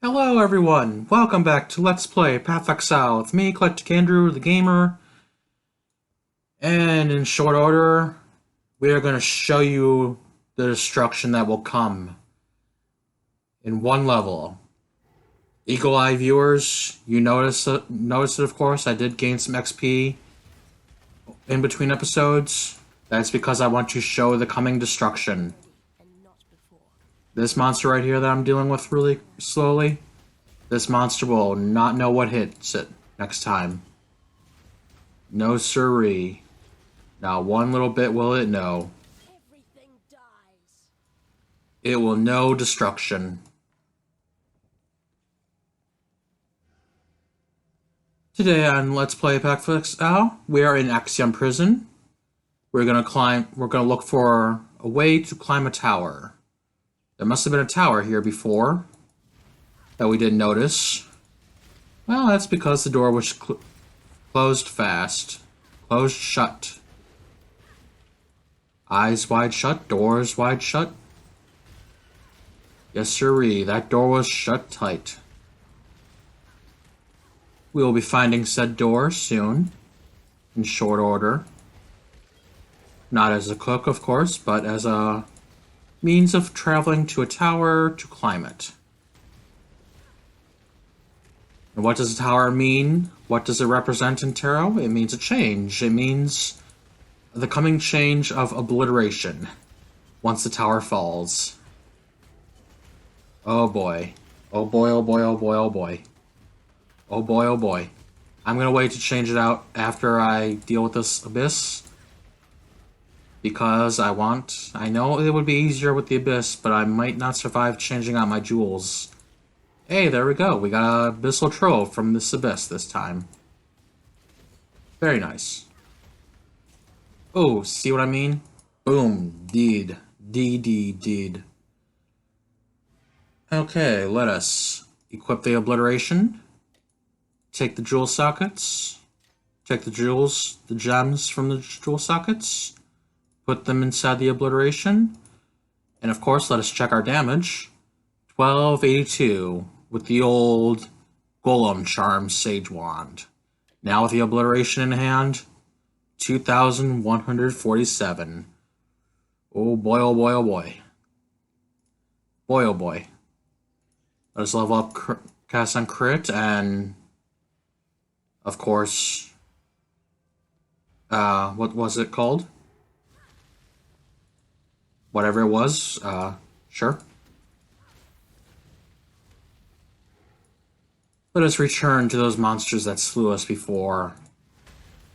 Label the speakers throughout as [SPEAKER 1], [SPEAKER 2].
[SPEAKER 1] Hello everyone, welcome back to Let's Play Path of Exile with me, EclecticAndrew, the gamer. And in short order, we are going to show you the destruction that will come in one level. Eagle Eye viewers, you notice it of course. I did gain some XP in between episodes. That's because I want to show the coming destruction. This monster right here that I'm dealing with really slowly, this monster will not know what hits it next time. No siree. Not one little bit will it know.
[SPEAKER 2] Everything dies.
[SPEAKER 1] It will know destruction. Today on Let's Play Path of Exile, we are in Exile prison. We're gonna look for a way to climb a tower. There must have been a tower here before that we didn't notice. Well, that's because the door was closed fast. Closed shut. Eyes wide shut, doors wide shut. Yes, sirree, that door was shut tight. We will be finding said door soon, in short order. Not as a cook, of course, but as a means of traveling to a tower to climb it. And what does a tower mean? What does it represent in tarot? It means a change. It means the coming change of obliteration once the tower falls. Oh boy. Oh boy, oh boy, oh boy, oh boy. Oh boy, oh boy. I'm gonna wait to change it out after I deal with this abyss. Because I know it would be easier with the abyss, but I might not survive changing out my jewels. Hey, there we go. We got an abyssal trove from this abyss this time. Very nice. Oh, see what I mean? Boom. Deed. Deed. Okay, let us equip the obliteration. Take the jewel sockets. Take the gems from the jewel sockets. Put them inside the obliteration. And of course, let us check our damage. 1282 with the old Golem Charm Sage Wand. Now with the obliteration in hand, 2147. Oh boy, oh boy, oh boy. Boy, oh boy. Let us level up cast on crit and, of course, what was it called? Whatever it was, sure. Let us return to those monsters that slew us before.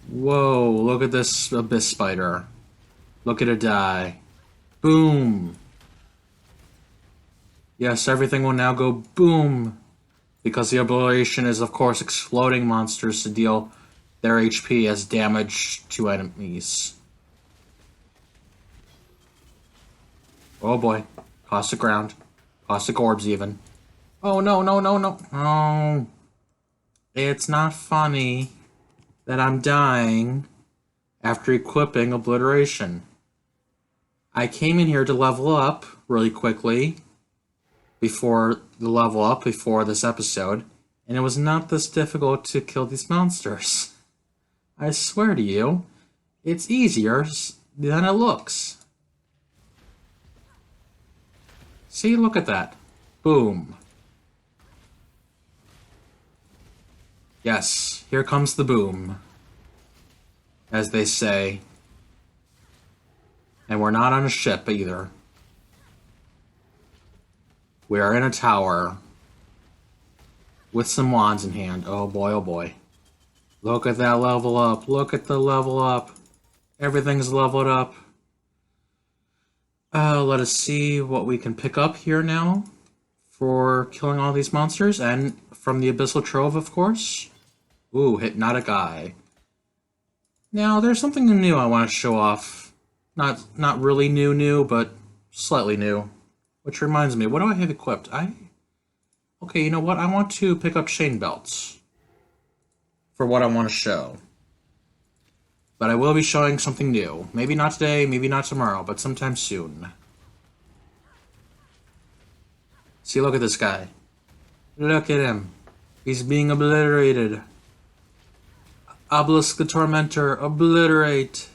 [SPEAKER 1] Whoa, look at this abyss spider. Look at it die. Boom. Yes, everything will now go boom. Because the obliteration is, of course, exploding monsters to deal their HP as damage to enemies. Oh boy. Caustic ground. Caustic orbs even. Oh no, no, no, no. Oh. It's not funny that I'm dying after equipping obliteration. I came in here to level up really quickly before this episode, and it was not this difficult to kill these monsters. I swear to you, it's easier than it looks. See, look at that. Boom. Yes, here comes the boom, as they say. And we're not on a ship either. We are in a tower with some wands in hand. Oh boy, oh boy. Look at that level up. Look at the level up. Everything's leveled up. Let us see what we can pick up here now for killing all these monsters, and from the Abyssal Trove, of course. Ooh, Hypnotic Eye. Now, there's something new I want to show off. Not really new, but slightly new. Which reminds me, what do I have equipped? Okay, you know what? I want to pick up chain belts for what I want to show. But I will be showing something new. Maybe not today, maybe not tomorrow, but sometime soon. See, look at this guy. Look at him. He's being obliterated. Obelisk the Tormentor, obliterate!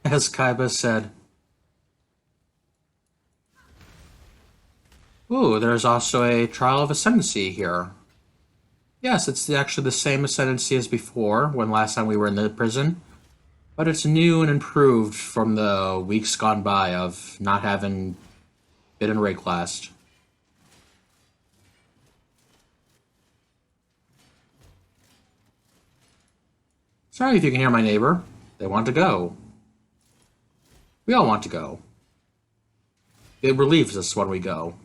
[SPEAKER 1] As Kaiba said. Ooh, there's also a Trial of Ascendancy here. Yes, it's actually the same Ascendancy as before, when last time we were in the prison. But it's new and improved from the weeks gone by of not having been in Wraeclast. Sorry if you can hear my neighbor. They want to go. We all want to go. It relieves us when we go.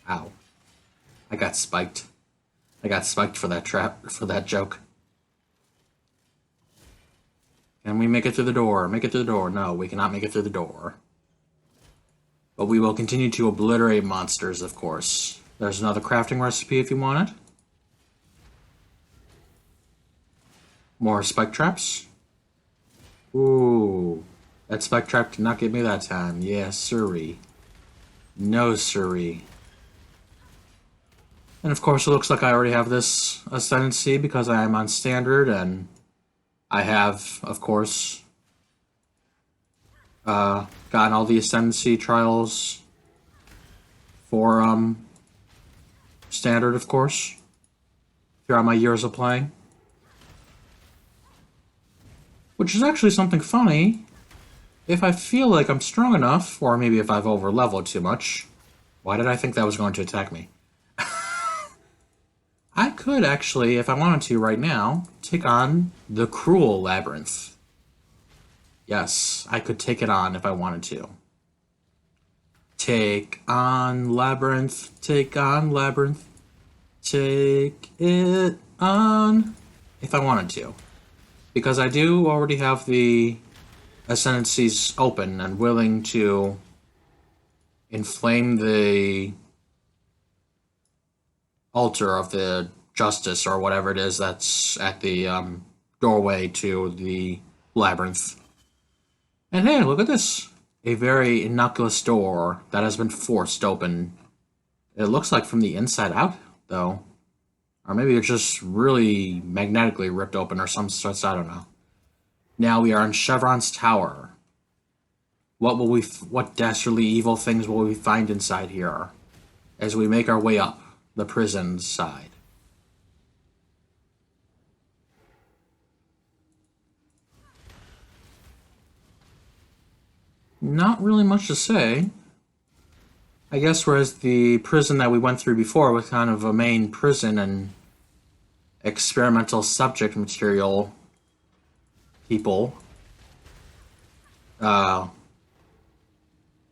[SPEAKER 1] Ow. I got spiked. I got spiked for that joke. Can we make it through the door? Make it through the door. No, we cannot make it through the door. But we will continue to obliterate monsters, of course. There's another crafting recipe if you want it. More spike traps. Ooh. That spike trap did not get me that time. Yes, sirree. No, sirree. And of course, it looks like I already have this Ascendancy because I am on Standard, and I have, of course, gotten all the Ascendancy trials for, Standard, of course, throughout my years of playing. Which is actually something funny. If I feel like I'm strong enough, or maybe if I've over-leveled too much. Why did I think that was going to attack me? I could actually, if I wanted to right now, take on the Cruel Labyrinth. Yes, I could take it on if I wanted to. Take on Labyrinth, take on Labyrinth, take it on if I wanted to. Because I do already have the Ascendancies open and willing to inflame the altar of the justice or whatever it is that's at the doorway to the labyrinth. And hey, look at this. A very innocuous door that has been forced open. It looks like from the inside out, though. Or maybe it's just really magnetically ripped open or some sorts, I don't know. Now we are in Shavronne's tower. What dastardly evil things will we find inside here as we make our way up the prison side? Not really much to say. I guess whereas the prison that we went through before was kind of a main prison and experimental subject material people,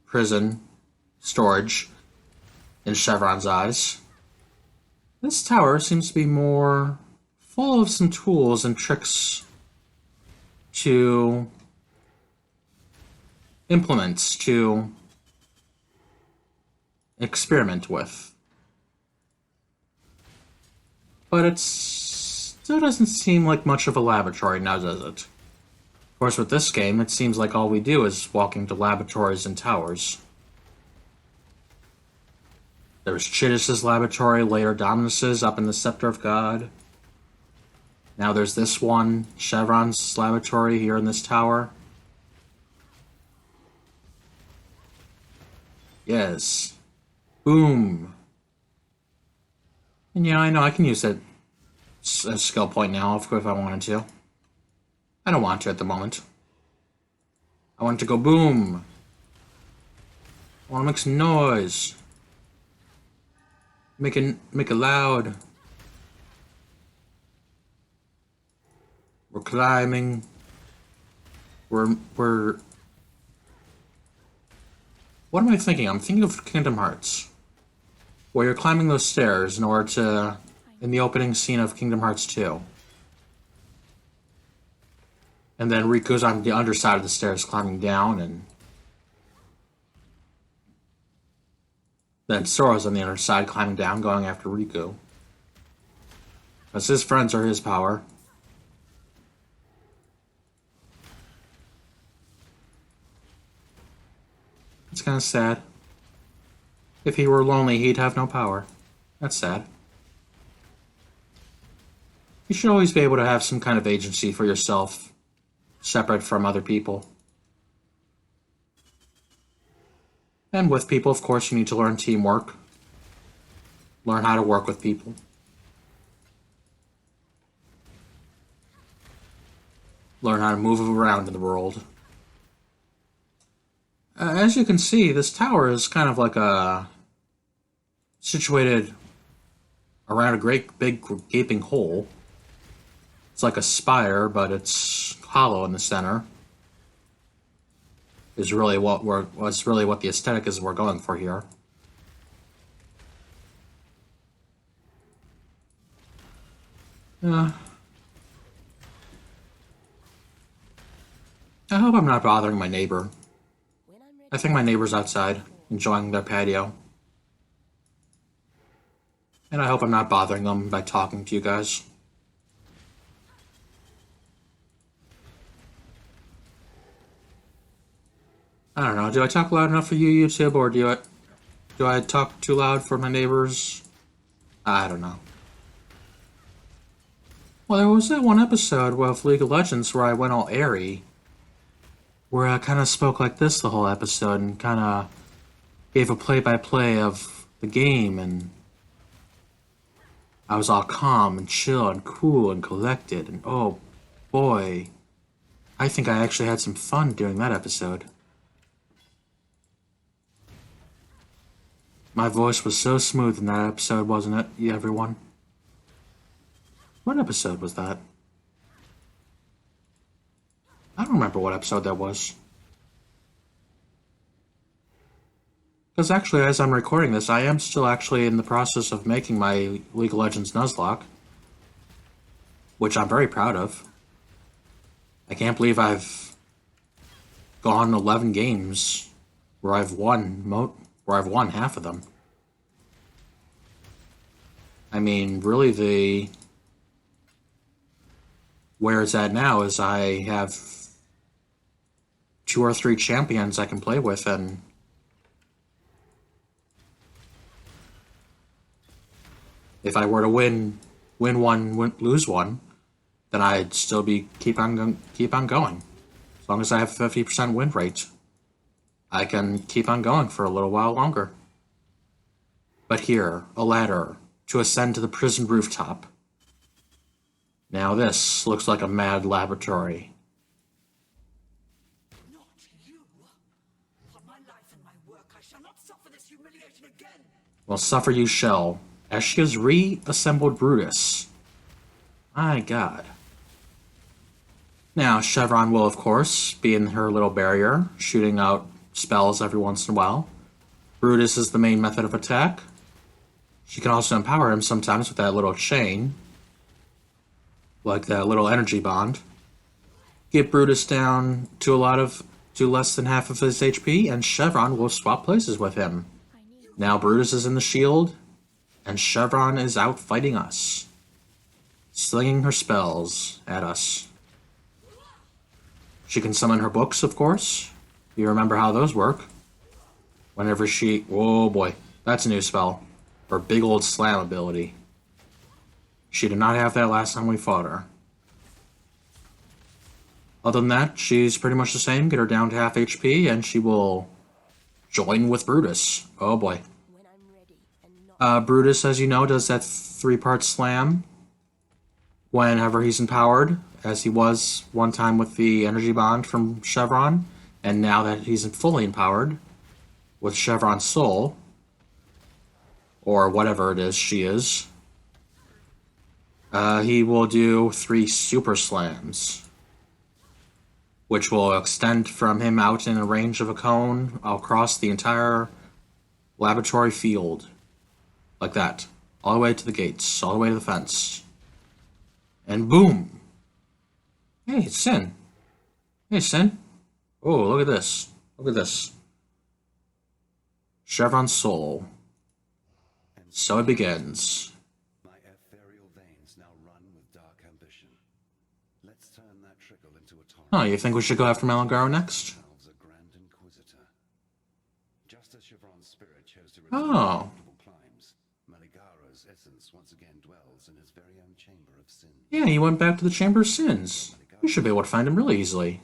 [SPEAKER 1] prison storage in Shavronne's eyes. This tower seems to be more full of some tools and tricks to implement, to experiment with. But it still doesn't seem like much of a laboratory now, does it? Of course, with this game, it seems like all we do is walking to laboratories and towers. There was Chittis's laboratory, later Dominus's up in the Scepter of God. Now there's this one, Shavronne's laboratory here in this tower. Yes. Boom. And yeah, I know I can use that as a skill point now if I wanted to. I don't want to at the moment. I want to go boom. I want to make some noise. Make it loud. We're climbing. We're What am I thinking? I'm thinking of Kingdom Hearts, where you're climbing those stairs in order to, in the opening scene of Kingdom Hearts 2. And then Riku's on the underside of the stairs climbing down, and then Sora's on the other side climbing down, going after Riku. Because his friends are his power. It's kind of sad. If he were lonely, he'd have no power. That's sad. You should always be able to have some kind of agency for yourself, separate from other people. And with people, of course, you need to learn teamwork. Learn how to work with people. Learn how to move around in the world. As you can see, this tower is kind of like situated around a great big gaping hole. It's like a spire, but it's hollow in the center. Is really what the aesthetic is we're going for here. I hope I'm not bothering my neighbor. I think my neighbor's outside, enjoying their patio. And I hope I'm not bothering them by talking to you guys. I don't know, do I talk loud enough for you, YouTube, or do I talk too loud for my neighbors? I don't know. Well, there was that one episode of League of Legends where I went all airy, where I kind of spoke like this the whole episode and kind of gave a play-by-play of the game, and I was all calm and chill and cool and collected, and oh boy, I think I actually had some fun doing that episode. My voice was so smooth in that episode, wasn't it, everyone? What episode was that? I don't remember what episode that was. Because actually, as I'm recording this, I am still actually in the process of making my League of Legends Nuzlocke, which I'm very proud of. I can't believe I've gone 11 games where I've won half of them. I mean, really, where it's at now is I have 2 or 3 champions I can play with, and if I were to win one, lose one, then I'd still be keep on going. As long as I have a 50% win rate, I can keep on going for a little while longer. But here, a ladder to ascend to the prison rooftop. Now this looks like a mad laboratory.
[SPEAKER 3] Not you! For my life and my work, I shall not suffer this humiliation again!
[SPEAKER 1] Well, suffer you shall, as she has reassembled Brutus. My god. Now, Shavronne will, of course, be in her little barrier, shooting out spells every once in a while. Brutus is the main method of attack. She can also empower him sometimes with that little chain, like that little energy bond. Get Brutus down to less than half of his HP, and Shavronne will swap places with him. Now Brutus is in the shield, and Shavronne is out fighting us, slinging her spells at us. She can summon her books, of course. You remember how those work. Whenever she... Oh boy, that's a new spell. Her big old slam ability. She did not have that last time we fought her. Other than that, she's pretty much the same. Get her down to half HP, and she will join with Brutus. Oh boy.
[SPEAKER 2] When I'm ready and not
[SPEAKER 1] Brutus, as you know, does that 3-part slam whenever he's empowered, as he was one time with the energy bond from Shavronne, and now that he's fully empowered with Shavronne's soul, or whatever it is she is, he will do 3 super slams, which will extend from him out in a range of a cone across the entire laboratory field. Like that. All the way to the gates, all the way to the fence. And boom! Hey, it's Sin. Hey, Sin. Oh, look at this. Look at this. Shavronne's soul. So it begins.
[SPEAKER 4] My ethereal veins now run with dark ambition. Let's turn that trickle into a torrent.
[SPEAKER 1] Oh, you think we should go after Malagaro next?
[SPEAKER 4] Ourselves a grand inquisitor. Just as Shavronne's spirit chose to return to multiple climes, Maligaro's Abrath's essence once again dwells in his very own chamber of sin.
[SPEAKER 1] Yeah, he went back to the Chamber of Sins. We should be able to find him really easily.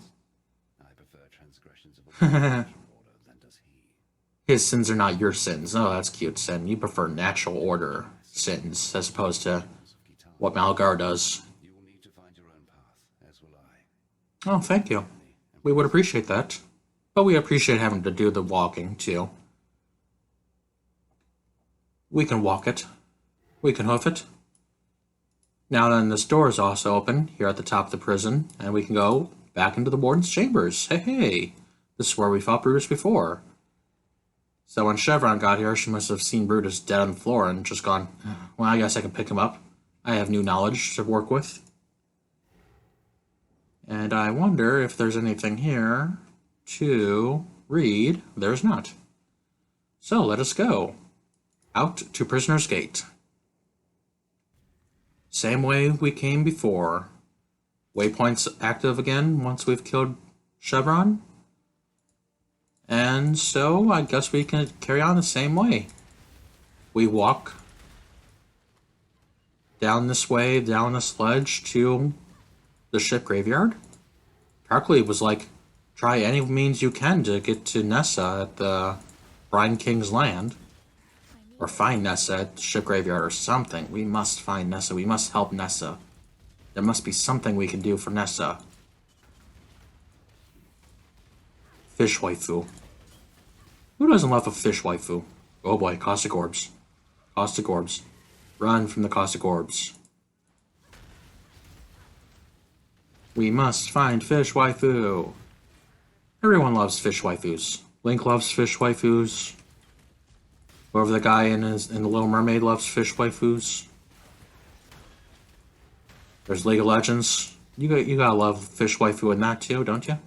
[SPEAKER 4] I prefer transgressions of a natural order than does he.
[SPEAKER 1] His sins are not your sins. Oh, that's cute, Sin. You prefer natural order sins as opposed to what Malgar does.
[SPEAKER 4] You will need to find your own path, as will I.
[SPEAKER 1] Oh, thank you. We would appreciate that. But we appreciate having to do the walking, too. We can walk it. We can hoof it. Now then, this door is also open here at the top of the prison, and we can go back into the warden's chambers. Hey, hey! This is where we fought Brutus before. So when Shavronne got here, she must have seen Brutus dead on the floor and just gone, well, I guess I can pick him up. I have new knowledge to work with. And I wonder if there's anything here to read. There's not. So let us go. Out to Prisoner's Gate. Same way we came before. Waypoints active again once we've killed Shavronne. And so I guess we can carry on the same way. We walk down this way, down this ledge to the ship graveyard. Tarkley was like, try any means you can to get to Nessa at the Brine King's land. Or find Nessa at the ship graveyard or something. We must find Nessa. We must help Nessa. There must be something we can do for Nessa. Fish waifu. Who doesn't love a fish waifu? Oh boy, caustic orbs. Caustic orbs. Run from the caustic orbs. We must find fish waifu. Everyone loves fish waifus. Link loves fish waifus. Whoever the guy in the Little Mermaid loves fish waifus. There's League of Legends. You gotta love fish waifu in that too, don't you?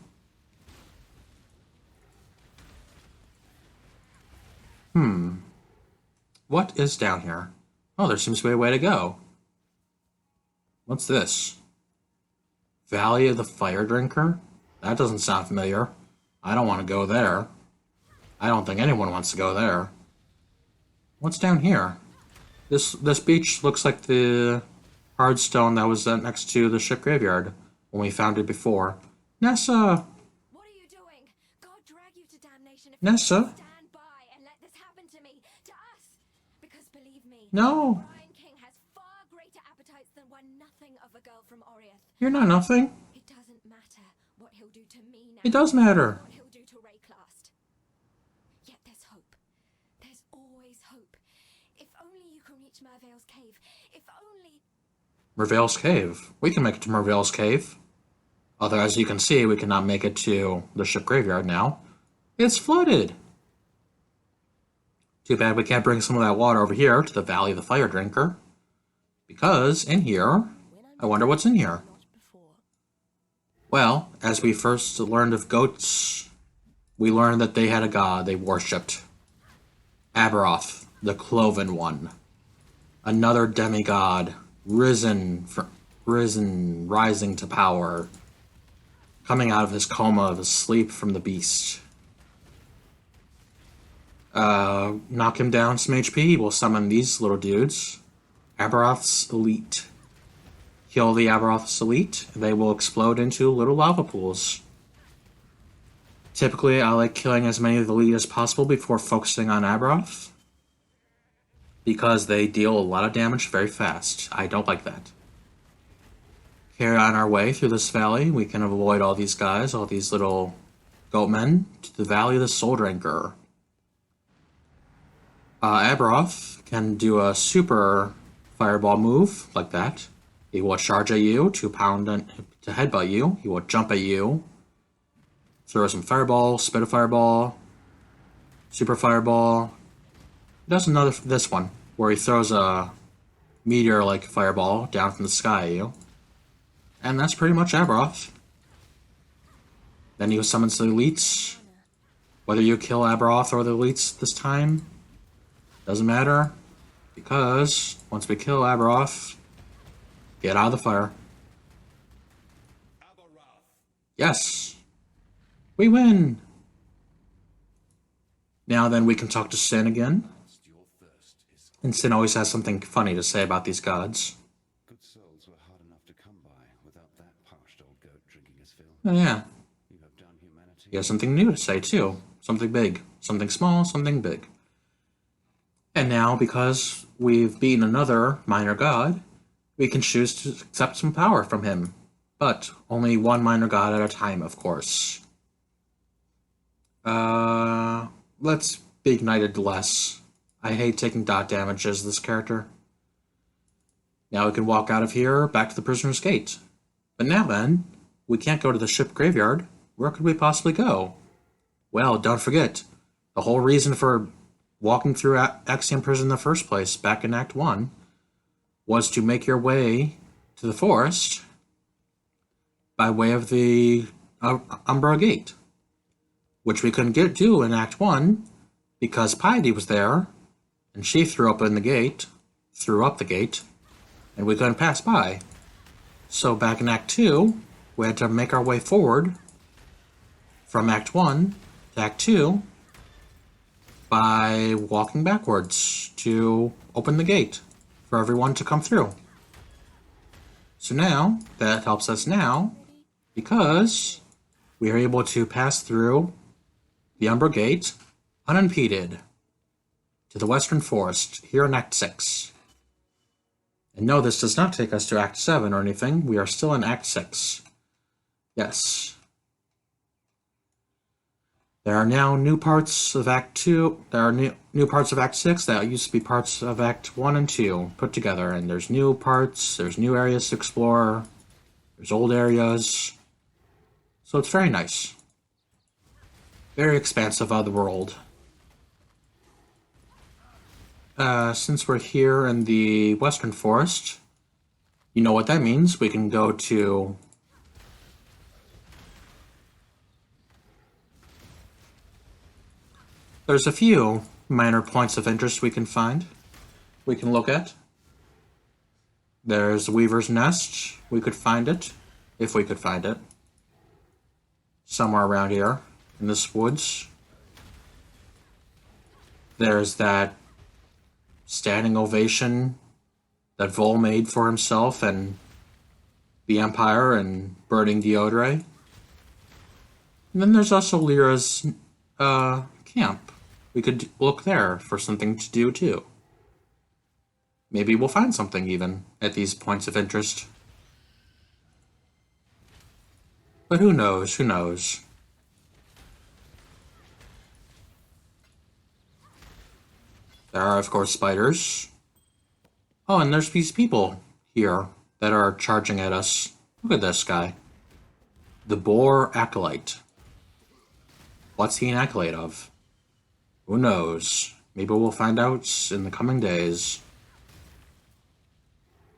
[SPEAKER 1] What is down here? Oh, there seems to be a way to go. What's this? Valley of the Fire Drinker? That doesn't sound familiar. I don't want to go there. I don't think anyone wants to go there. What's down here? This beach looks like the hard stone that was next to the ship graveyard when we found it before. Nessa!
[SPEAKER 2] What are you doing? God drag you to damnation if
[SPEAKER 1] Nessa?
[SPEAKER 2] you stand by and let this happen to me, to us. Because believe me,
[SPEAKER 1] No!
[SPEAKER 2] Brine King has far greater appetites than one nothing of a girl from Oriath.
[SPEAKER 1] You're not nothing.
[SPEAKER 2] It doesn't matter what he'll do to me now.
[SPEAKER 1] It does matter.
[SPEAKER 2] What he'll do to Wraeclast. Yet there's hope. There's always hope. If only you can reach Merveil's cave. If only...
[SPEAKER 1] Merveil's Cave. We can make it to Merveil's Cave. Although, as you can see, we cannot make it to the ship graveyard now. It's flooded. Too bad we can't bring some of that water over here to the Valley of the Fire Drinker. Because in here, I wonder what's in here. Well, as we first learned of goats, we learned that they had a god they worshipped. Aberoth, the Cloven One. Another demigod, rising to power, coming out of his coma of his sleep from the beast. Knock him down some HP, we'll summon these little dudes. Aberoth's Elite. Kill the Aberoth's Elite, they will explode into little lava pools. Typically, I like killing as many of the Elite as possible before focusing on Aberoth, because they deal a lot of damage very fast. I don't like that. Carry on our way through this valley. We can avoid all these guys, all these little goatmen, to the Valley of the Soul Drinker. Aberoth can do a super fireball move, like that. He will charge at you to headbutt you. He will jump at you. Throw some fireball, spit a fireball, super fireball. He does this one, where he throws a meteor-like fireball down from the sky at you. And that's pretty much Aberoth. Then he summons the elites. Whether you kill Aberoth or the elites this time, doesn't matter. Because once we kill Aberoth, get out of the fire. Yes! We win! Now then we can talk to Sin again. And Sin always has something funny to say about these gods.
[SPEAKER 4] Good souls were hard enough to come by without that parched old goat drinking his fill.
[SPEAKER 1] Oh yeah,
[SPEAKER 4] You have done humanity.
[SPEAKER 1] he has something new to say too. Something big. Something small, something big. And now, because we've beaten another minor god, we can choose to accept some power from him. But only one minor god at a time, of course. Let's be ignited less. I hate taking dot damage as this character. Now we can walk out of here, back to the prisoner's gate. But now then, we can't go to the ship graveyard. Where could we possibly go? Well, don't forget, the whole reason for walking through Axiom Prison in the first place, back in Act 1, was to make your way to the forest by way of the Umbra Gate, which we couldn't do in Act 1 because Piety was there, and she threw up the gate, and we couldn't pass by. So back in Act 2, we had to make our way forward from Act 1 to Act 2 by walking backwards to open the gate for everyone to come through. So now, that helps us now, because we are able to pass through the Umbra Gate unimpeded to the Western Forest here in Act 6. And no, this does not take us to Act 7 or anything. We are still in Act 6. Yes. There are now new parts of Act 2. There are new parts of Act 6 that used to be parts of Act 1 and 2 put together. And there's new parts, there's new areas to explore, there's old areas. So it's very nice. Very expansive of the world. Since we're here in the Western Forest, you know what that means. We can go to there's a few minor points of interest we can look at. There's Weaver's Nest. We could find it, if we could find it. Somewhere around here, in this woods. There's that standing ovation that Vol made for himself and the Empire and burning Diodre. And then there's also Lyra's camp. We could look there for something to do too. Maybe we'll find something even at these points of interest. But who knows, who knows? There are, of course, spiders. Oh, and there's these people here that are charging at us. Look at this guy. The Boar Acolyte. What's he an acolyte of? Who knows? Maybe we'll find out in the coming days.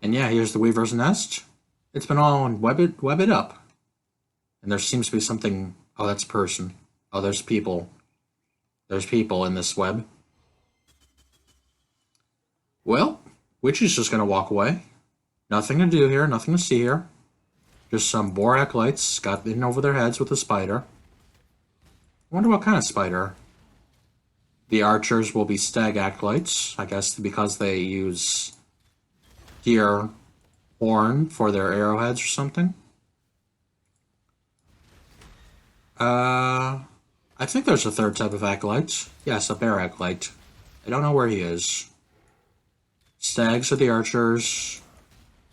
[SPEAKER 1] And yeah, here's the Weaver's Nest. It's been all webbed up. And there seems to be something... Oh, that's a person. Oh, there's people. There's people in this web. Well, Witchy's just gonna walk away. Nothing to do here, nothing to see here. Just some Boar Acolytes got in over their heads with a spider. I wonder what kind of spider. The archers will be Stag Acolytes, I guess because they use deer horn for their arrowheads or something. I think there's a third type of Acolyte. Yes, a Bear Acolyte. I don't know where he is. Stags are the archers.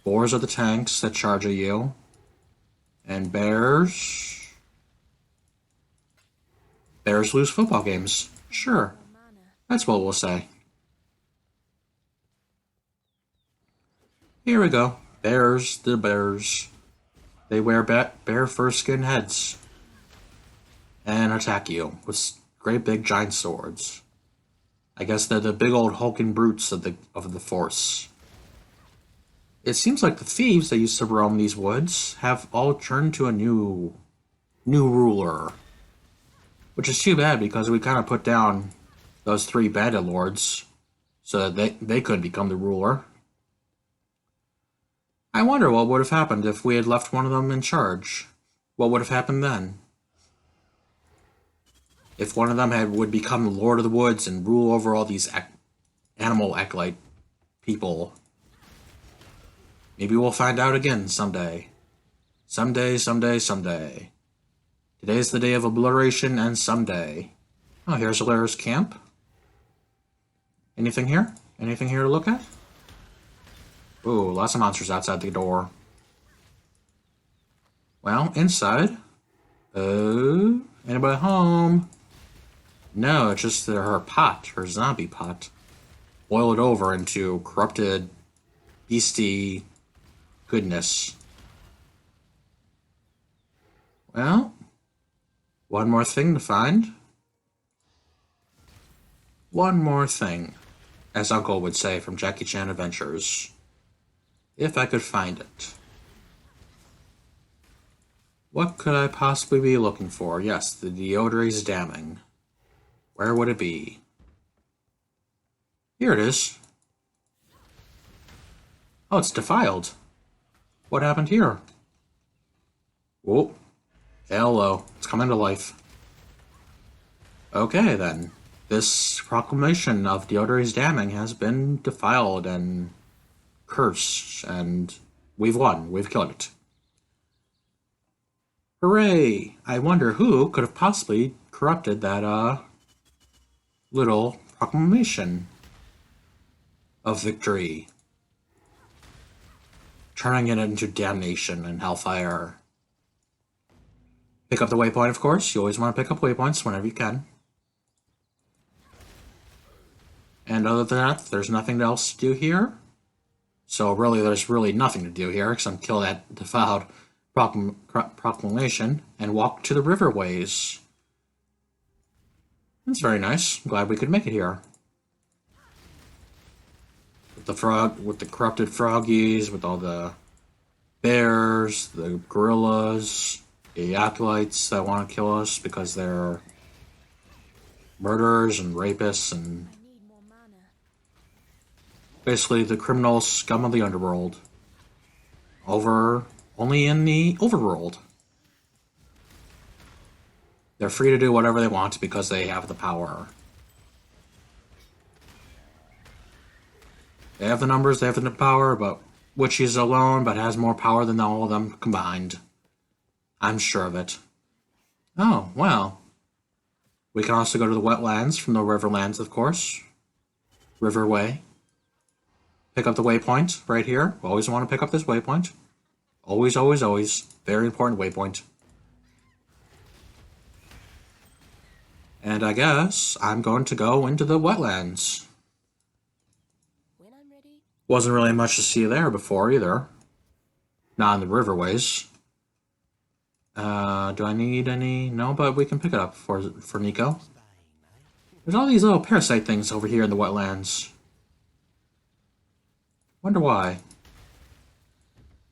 [SPEAKER 1] Boars are the tanks that charge at you. And bears... Bears lose football games. Sure. That's what we'll say. Here we go. Bears, the bears. They wear bear fur skin heads. And attack you with great big giant swords. I guess they're the big old hulking brutes of the Force. It seems like the thieves that used to roam these woods have all turned to a new ruler. Which is too bad because we kind of put down those 3 bandit lords so that they could become the ruler. I wonder what would have happened if we had left one of them in charge. What would have happened then? If one of them would become Lord of the Woods and rule over all these animal Eclite people. Maybe we'll find out again someday. Someday. Today's the day of Obliteration, and someday. Oh, here's Alara's camp. Anything here? Anything here to look at? Ooh, lots of monsters outside the door. Well, inside. Anybody home? No, it's just her pot, her zombie pot. Boiled over into corrupted, beastie goodness. Well, one more thing to find. One more thing, as Uncle would say from Jackie Chan Adventures. If I could find it. What could I possibly be looking for? Yes, the Deodra's Damning. Where would it be? Here it is. Oh, it's defiled. What happened here? Whoa. Hello. It's coming to life. Okay, then. This proclamation of Deodra's Damning has been defiled and cursed, and we've won. We've killed it. Hooray! I wonder who could have possibly corrupted that, little proclamation of victory. Turning it into damnation and hellfire. Pick up the waypoint, of course. You always want to pick up waypoints whenever you can. And other than that, there's nothing else to do here. So really, there's really nothing to do here except kill that defiled proclamation and walk to the riverways. That's very nice. I'm glad we could make it here. With the corrupted froggies, with all the bears, the gorillas, the acolytes that want to kill us because they're murderers and rapists and basically the criminal scum of the underworld. Only in the overworld. They're free to do whatever they want because they have the power. They have the numbers, they have the power, but Witch is alone, but has more power than all of them combined. I'm sure of it. Oh, well. We can also go to the wetlands from the riverlands, of course. Riverway. Pick up the waypoint right here. We always want to pick up this waypoint. Always, always, always. Very important waypoint. And I guess I'm going to go into the wetlands.
[SPEAKER 2] When I'm ready.
[SPEAKER 1] Wasn't really much to see there before either. Not in the riverways. Do I need any? No, but we can pick it up for Nico. There's all these little parasite things over here in the wetlands. Wonder why.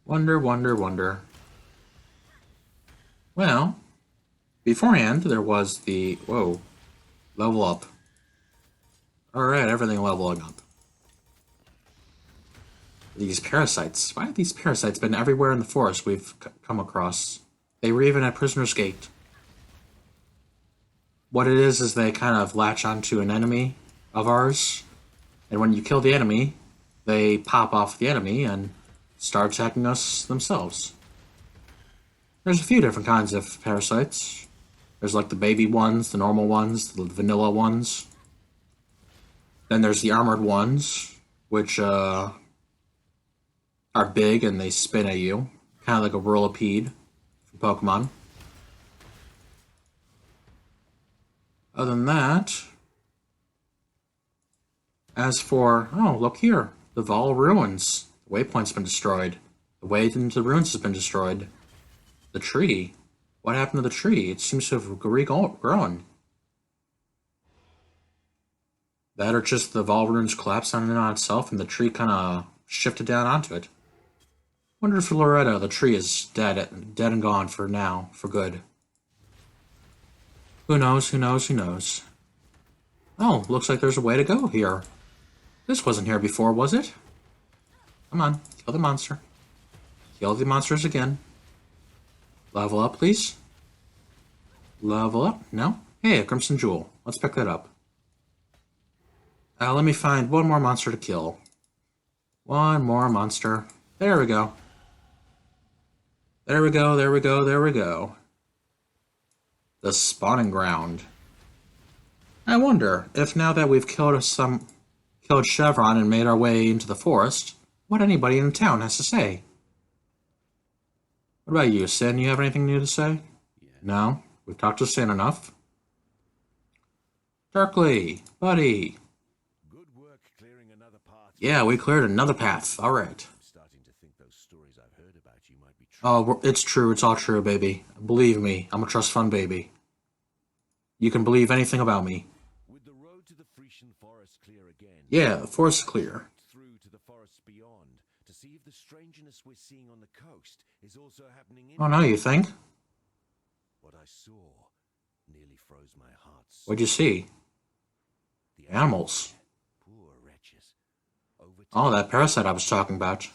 [SPEAKER 1] Wonder. Well, beforehand, there was the... Whoa. Level up. Alright, everything leveling up. These parasites. Why have these parasites been everywhere in the forest we've come across? They were even at Prisoner's Gate. What it is they kind of latch onto an enemy of ours. And when you kill the enemy, they pop off the enemy and start attacking us themselves. There's a few different kinds of parasites. There's like the baby ones, the normal ones, the vanilla ones. Then there's the armored ones, which are big and they spin at you. Kind of like a whirlipede from Pokemon. Other than that, as for... Oh, look here. The Val Ruins. The waypoint's been destroyed. The way into the ruins has been destroyed. The tree. What happened to the tree? It seems to have regrown. That or just the Val Ruins collapsed on and on itself and the tree kind of shifted down onto it. Wonder if Loretta, the tree, is dead and gone for now, for good. Who knows, who knows, who knows. Oh, looks like there's a way to go here. This wasn't here before, was it? Come on, kill the monster. Kill the monsters again. Level up, please. Level up? No? Hey, a Crimson Jewel. Let's pick that up. Let me find one more monster to kill. One more monster. There we go. There we go, there we go, there we go. The spawning ground. I wonder if now that we've killed Shavronne and made our way into the forest, what anybody in the town has to say. What about you, Sin? You have anything new to say?
[SPEAKER 4] Yeah.
[SPEAKER 1] No? We've talked to Sin enough? Darkly, buddy.
[SPEAKER 5] Good work clearing another path.
[SPEAKER 1] Yeah, we cleared another path. Alright.
[SPEAKER 5] I'm starting to think those stories I've heard about you might be true.
[SPEAKER 1] Oh, it's true. It's all true, baby. Believe me, I'm a trust fund baby. You can believe anything about me.
[SPEAKER 5] With the road to the Frisian forest clear again.
[SPEAKER 1] Yeah, the forest is clear.
[SPEAKER 5] Through to the forests beyond to see if the strangeness we're seeing on the coast is also happening in.
[SPEAKER 1] Oh, no, you think?
[SPEAKER 5] What I saw nearly froze my heart.
[SPEAKER 1] What'd you see?
[SPEAKER 5] The
[SPEAKER 1] Animals.
[SPEAKER 5] Poor wretches.
[SPEAKER 1] Oh, that parasite I was talking about.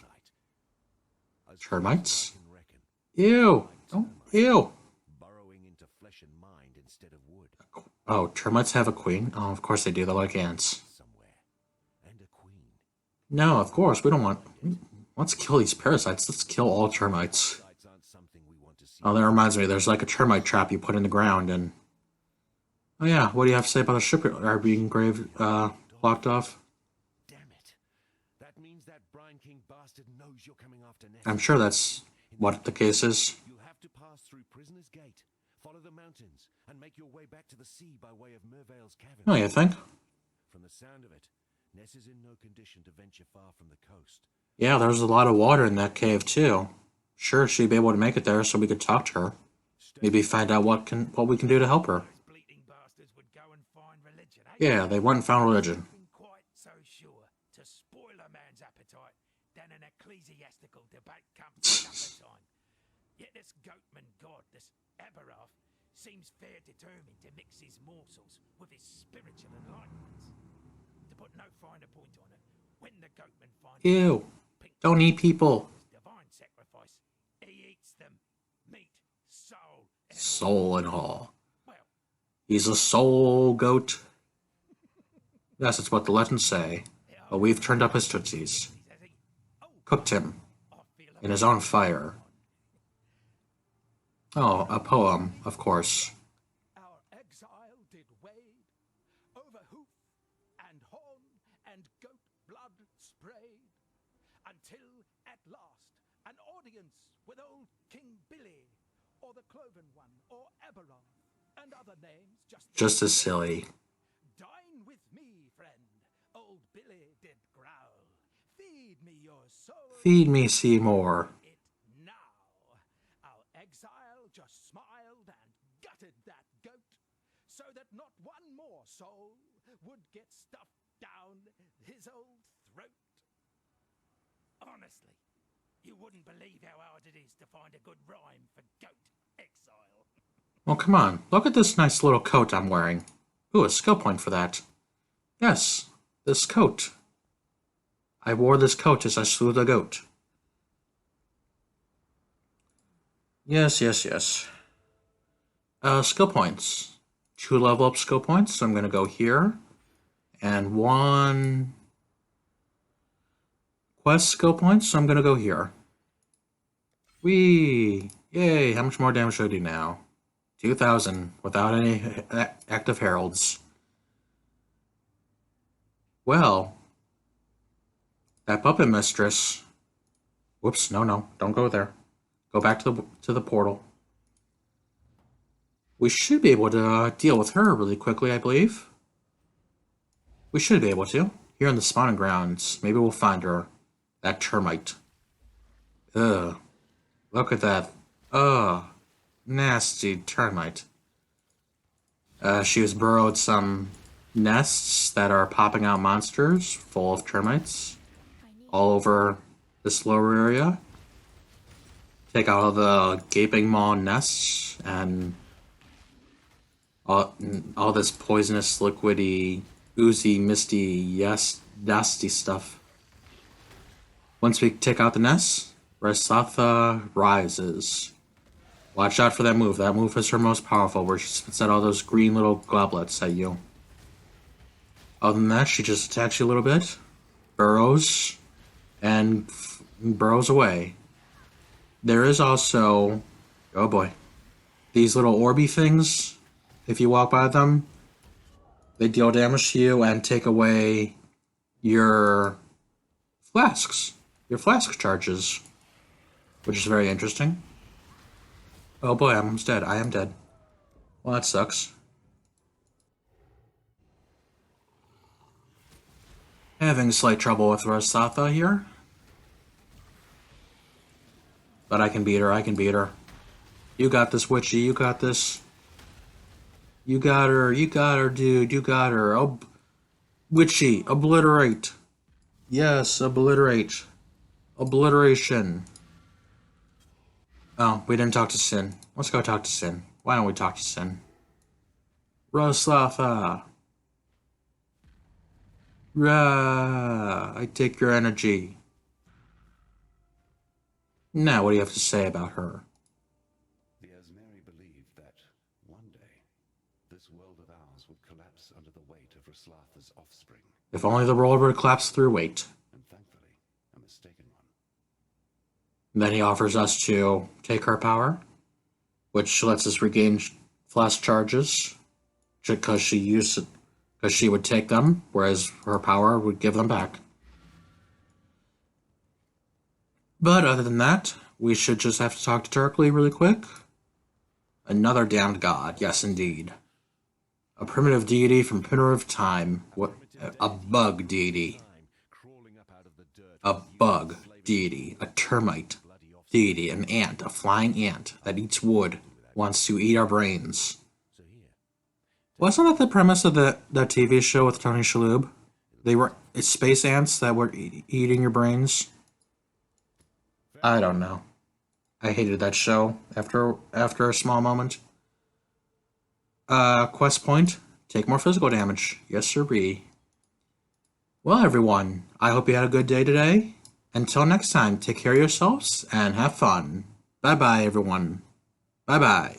[SPEAKER 5] As
[SPEAKER 1] Termites?
[SPEAKER 5] far as I can reckon,
[SPEAKER 1] Ew. Oh, ew.
[SPEAKER 5] burrowing into flesh and mind instead of wood.
[SPEAKER 1] Oh, termites have a queen? Oh, of course they do. They're like ants.
[SPEAKER 5] Somewhere. And a queen.
[SPEAKER 1] No, of course. We don't want... Let's kill these parasites. Let's kill all termites.
[SPEAKER 5] Sights aren't something we want to see.
[SPEAKER 1] Oh, that reminds me. There's like a termite trap you put in the ground and... Oh yeah, what do you have to say about the shipyard being blocked off?
[SPEAKER 5] Damn it. That means that Brine King bastard knows you're coming after Ness.
[SPEAKER 1] I'm sure that's what the case is.
[SPEAKER 5] You'll have to pass through Prisoner's Gate, follow the mountains, and make your way back to the sea by way of Mervale's cavern.
[SPEAKER 1] Oh, you think?
[SPEAKER 5] From the sound of it, Ness is in no condition to venture far from the coast.
[SPEAKER 1] Yeah, there's a lot of water in that cave too. Sure, she'd be able to make it there so we could talk to her. Maybe find out what we can do to help her.
[SPEAKER 3] Bleating bastards would go and find religion, eh?
[SPEAKER 1] Yeah, they went and found religion.
[SPEAKER 3] Been quite so sure to spoil a man's appetite than an ecclesiastical debate comes at supper time. Yet this goatman god, this Aberrath, seems fair determined to mix his morsels with his spiritual enlightenments. To put no finer point on it, when the goatman finds
[SPEAKER 1] Ew. Don't eat people.
[SPEAKER 3] divine sacrifice, he eats them, meat, soul, and
[SPEAKER 1] Soul and all.
[SPEAKER 3] well,
[SPEAKER 1] He's a soul goat. Yes, it's what the legends say. But we've turned up his tootsies.
[SPEAKER 3] says he, oh,
[SPEAKER 1] Cooked him
[SPEAKER 3] I feel
[SPEAKER 1] in his own fire. Oh, a poem, of course.
[SPEAKER 3] Our exile did wade over hoof and horn and goat blood sprayed, until at last an audience with old King Billy, or the Cloven One, or Aberon, and other names
[SPEAKER 1] Just as silly.
[SPEAKER 3] dine with me, friend. Old Billy did growl. Feed me your soul.
[SPEAKER 1] Feed me, Seymour.
[SPEAKER 3] It now. Our exile just smiled and gutted that goat, so that not one more soul would get stuffed down his old throat. Honestly, you wouldn't believe how hard it is to find a good rhyme for goat exile.
[SPEAKER 1] Well, come on. Look at this nice little coat I'm wearing. Ooh, a skill point for that. Yes, this coat. I wore this coat as I slew the goat. Yes, yes, yes. Skill points. 2 level up skill points, so I'm going to go here. And 1 quest skill points, so I'm going to go here. Whee! Yay, how much more damage should I do now? 2,000 without any active heralds. Well, that puppet mistress. Whoops! No, don't go there. Go back to the portal. We should be able to deal with her really quickly, I believe. We should be able to. Here in the spawning grounds, maybe we'll find her. That termite. Ugh. Look at that. Ugh. Nasty termite. She has burrowed some nests that are popping out monsters full of termites all over this lower area. Take out all the gaping maw nests and all this poisonous, liquidy, oozy, misty, yes, nasty stuff. Once we take out the nests, Rasatha rises. Watch out for that move. That move is her most powerful, where she spits out all those green little goblets at you. Other than that, she just attacks you a little bit, burrows, and burrows away. There is also, oh boy, these little orby things. If you walk by them, they deal damage to you and take away your flasks, your flask charges, which is very interesting. Oh boy, I'm almost dead. I am dead. Well, that sucks. Having slight trouble with Rosatha here. But I can beat her, I can beat her. You got this, Witchy, you got this. You got her, dude, you got her. Oh, Witchy, obliterate. Yes, obliterate. Obliteration. Oh, we didn't talk to Sin. Let's go talk to Sin. Why don't we talk to Sin? Rosatha. Rah, I take your energy. Now, what do you have to say about her?
[SPEAKER 4] The Asmeri believed that one day this world of ours would collapse under the weight of Wraeclast's offspring.
[SPEAKER 1] If only the world would collapse through weight.
[SPEAKER 4] And thankfully, a mistaken one.
[SPEAKER 1] Then he offers us to take her power, which lets us regain flash charges, because she would take them, whereas her power would give them back. But other than that, we should just have to talk to Turkley really quick. Another damned god, yes indeed. A primitive deity from primitive time. What? A bug deity. A bug deity. A termite deity. An ant. A flying ant that eats wood. Wants to eat our brains. Wasn't that the premise of that TV show with Tony Shalhoub? It's space ants that were eating your brains. I don't know. I hated that show after a small moment. Quest point. Take more physical damage. Yes, sirree. Well, everyone, I hope you had a good day today. Until next time, take care of yourselves and have fun. Bye-bye, everyone. Bye-bye.